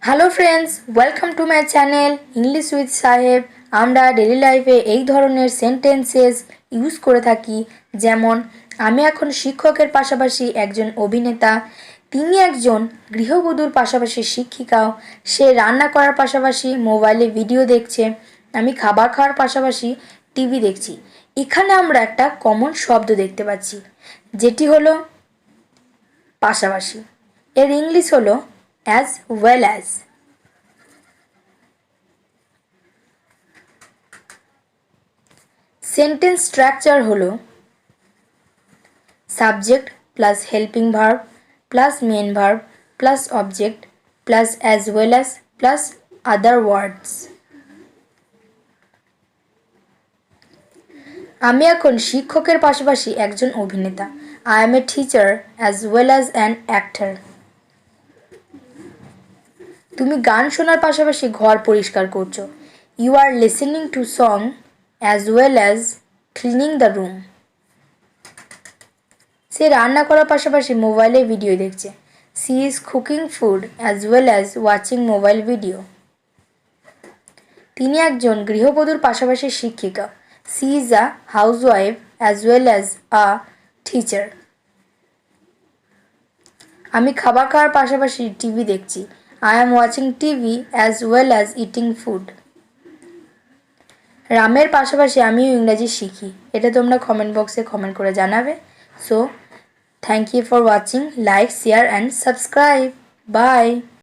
Hello friends, welcome to my channel English with সাহেব। আমরা daily লাইফে এই ধরনের সেন্টেন্সেস ইউজ করে থাকি, যেমন আমি এখন শিক্ষকের পাশাপাশি একজন অভিনেতা, তিনি একজন গৃহবধূর পাশাপাশি শিক্ষিকাও, সে রান্না করার পাশাপাশি মোবাইলে ভিডিও দেখছে, আমি খাবার খাওয়ার পাশাপাশি টিভি দেখছি। এখানে আমরা একটা কমন শব্দ দেখতে পাচ্ছি, যেটি হলো পাশাপাশি। এর ইংলিশ হলো as well as. Sentence structure হলো subject plus helping verb plus main verb plus object plus as well as plus other words. আমি এখন শিক্ষকের পাশাপাশি একজন অভিনেতা। I am a teacher as well as an actor. তুমি গান শোনার পাশাপাশি ঘর পরিষ্কার করছো। You are listening to song as well as cleaning the room. সে রান্না করার পাশাপাশি মোবাইলে ভিডিও দেখছে। She is cooking food as well as watching mobile video. তিনি একজন গৃহবধূর পাশাপাশি শিক্ষিকা। She is a housewife as well as a teacher. আমি খাবার খাওয়ার পাশাপাশি টিভি দেখছি। I am watching TV as well as eating food. রামের পাশাপাশি আমিও ইংরাজি শিখি। এটা তোমরা কমেন্ট বক্সে কমেন্ট করে জানাবে। So thank you for watching. Like, share and subscribe. Bye.